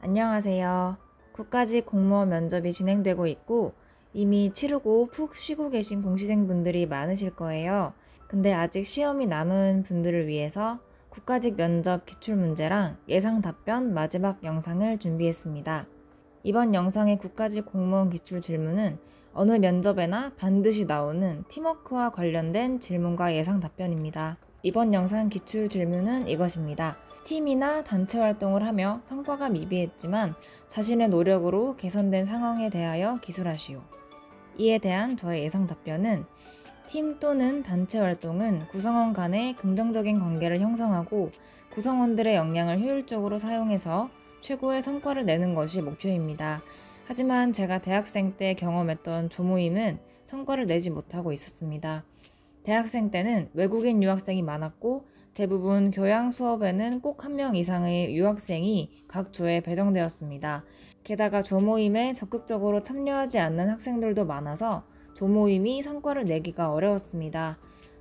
안녕하세요. 국가직 공무원 면접이 진행되고 있고 이미 치르고 푹 쉬고 계신 공시생분들이 많으실 거예요. 근데 아직 시험이 남은 분들을 위해서 국가직 면접 기출문제랑 예상 답변 마지막 영상을 준비했습니다. 이번 영상의 국가직 공무원 기출 질문은 어느 면접에나 반드시 나오는 팀워크와 관련된 질문과 예상 답변입니다. 이번 영상 기출 질문은 이것입니다. 팀이나 단체 활동을 하며 성과가 미비했지만 자신의 노력으로 개선된 상황에 대하여 기술하시오. 이에 대한 저의 예상 답변은 팀 또는 단체 활동은 구성원 간의 긍정적인 관계를 형성하고 구성원들의 역량을 효율적으로 사용해서 최고의 성과를 내는 것이 목표입니다. 하지만 제가 대학생 때 경험했던 조모임은 성과를 내지 못하고 있었습니다. 대학생 때는 외국인 유학생이 많았고 대부분 교양 수업에는 꼭 한 명 이상의 유학생이 각 조에 배정되었습니다. 게다가 조모임에 적극적으로 참여하지 않는 학생들도 많아서 조모임이 성과를 내기가 어려웠습니다.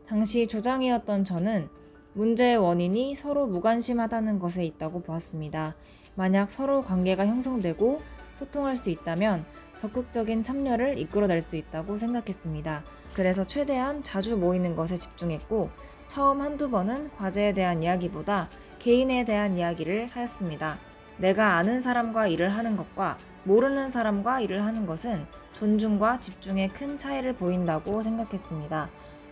당시 조장이었던 저는 문제의 원인이 서로 무관심하다는 것에 있다고 보았습니다. 만약 서로 관계가 형성되고 소통할 수 있다면 적극적인 참여를 이끌어낼 수 있다고 생각했습니다. 그래서 최대한 자주 모이는 것에 집중했고 처음 한두 번은 과제에 대한 이야기보다 개인에 대한 이야기를 하였습니다. 내가 아는 사람과 일을 하는 것과 모르는 사람과 일을 하는 것은 존중과 집중에 큰 차이를 보인다고 생각했습니다.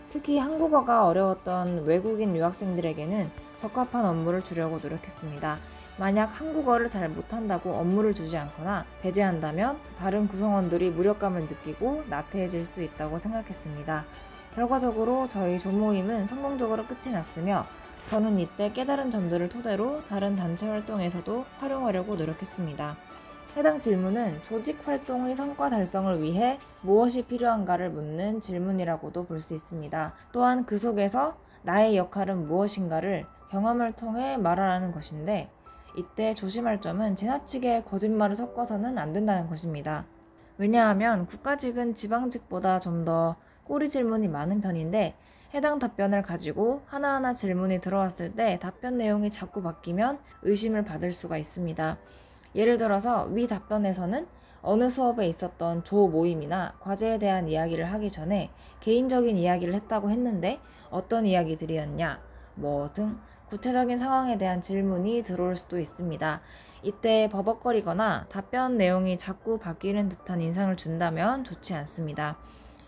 특히 한국어가 어려웠던 외국인 유학생들에게는 적합한 업무를 주려고 노력했습니다. 만약 한국어를 잘 못한다고 업무를 주지 않거나 배제한다면 다른 구성원들이 무력감을 느끼고 나태해질 수 있다고 생각했습니다. 결과적으로 저희 조모임은 성공적으로 끝이 났으며 저는 이때 깨달은 점들을 토대로 다른 단체 활동에서도 활용하려고 노력했습니다. 해당 질문은 조직 활동의 성과 달성을 위해 무엇이 필요한가를 묻는 질문이라고도 볼 수 있습니다. 또한 그 속에서 나의 역할은 무엇인가를 경험을 통해 말하라는 것인데 이때 조심할 점은 지나치게 거짓말을 섞어서는 안 된다는 것입니다. 왜냐하면 국가직은 지방직보다 좀 더 꼬리 질문이 많은 편인데 해당 답변을 가지고 하나하나 질문이 들어왔을 때 답변 내용이 자꾸 바뀌면 의심을 받을 수가 있습니다. 예를 들어서 위 답변에서는 어느 수업에 있었던 조 모임이나 과제에 대한 이야기를 하기 전에 개인적인 이야기를 했다고 했는데 어떤 이야기들이었냐 등 구체적인 상황에 대한 질문이 들어올 수도 있습니다. 이때 버벅거리거나 답변 내용이 자꾸 바뀌는 듯한 인상을 준다면 좋지 않습니다.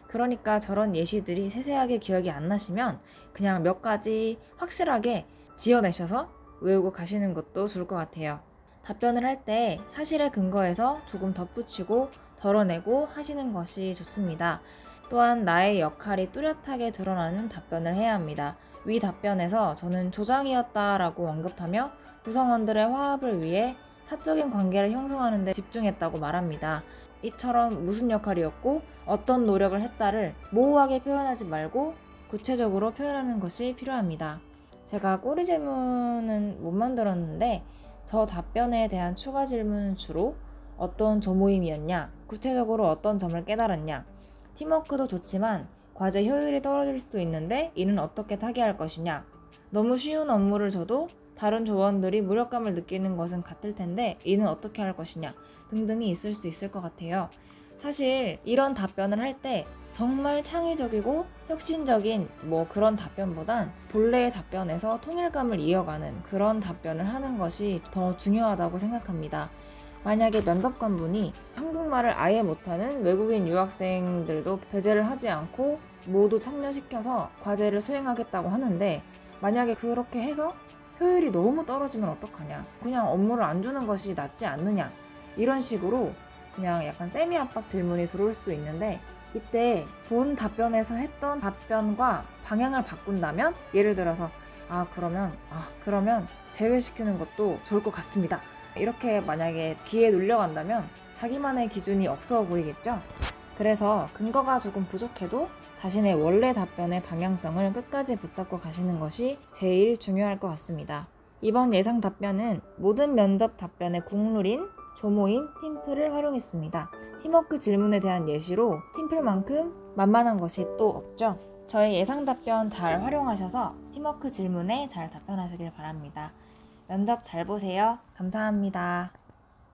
그러니까 저런 예시들이 세세하게 기억이 안 나시면 그냥 몇 가지 확실하게 지어내셔서 외우고 가시는 것도 좋을 것 같아요. 답변을 할 때 사실에 근거해서 조금 덧붙이고 덜어내고 하시는 것이 좋습니다. 또한 나의 역할이 뚜렷하게 드러나는 답변을 해야 합니다. 위 답변에서 저는 조장이었다라고 언급하며 구성원들의 화합을 위해 사적인 관계를 형성하는 데 집중했다고 말합니다. 이처럼 무슨 역할이었고 어떤 노력을 했다를 모호하게 표현하지 말고 구체적으로 표현하는 것이 필요합니다. 제가 꼬리 질문은 못 만들었는데 저 답변에 대한 추가 질문은 주로 어떤 조모임이었냐, 구체적으로 어떤 점을 깨달았냐, 팀워크도 좋지만 과제 효율이 떨어질 수도 있는데 이는 어떻게 타개할 것이냐, 너무 쉬운 업무를 줘도 다른 조원들이 무력감을 느끼는 것은 같을 텐데 이는 어떻게 할 것이냐 등등이 있을 수 있을 것 같아요. 사실 이런 답변을 할 때 정말 창의적이고 혁신적인 그런 답변보단 본래의 답변에서 통일감을 이어가는 그런 답변을 하는 것이 더 중요하다고 생각합니다. 만약에 면접관분이 한국말을 아예 못하는 외국인 유학생들도 배제를 하지 않고 모두 참여시켜서 과제를 수행하겠다고 하는데 만약에 그렇게 해서 효율이 너무 떨어지면 어떡하냐, 그냥 업무를 안 주는 것이 낫지 않느냐, 이런 식으로 그냥 약간 세미 압박 질문이 들어올 수도 있는데 이때 본 답변에서 했던 답변과 방향을 바꾼다면 예를 들어서 그러면 제외시키는 것도 좋을 것 같습니다, 이렇게 만약에 귀에 눌려간다면 자기만의 기준이 없어 보이겠죠? 그래서 근거가 조금 부족해도 자신의 원래 답변의 방향성을 끝까지 붙잡고 가시는 것이 제일 중요할 것 같습니다. 이번 예상 답변은 모든 면접 답변의 국룰인 조모임 팀플을 활용했습니다. 팀워크 질문에 대한 예시로 팀플만큼 만만한 것이 또 없죠. 저의 예상 답변 잘 활용하셔서 팀워크 질문에 잘 답변하시길 바랍니다. 면접 잘 보세요. 감사합니다.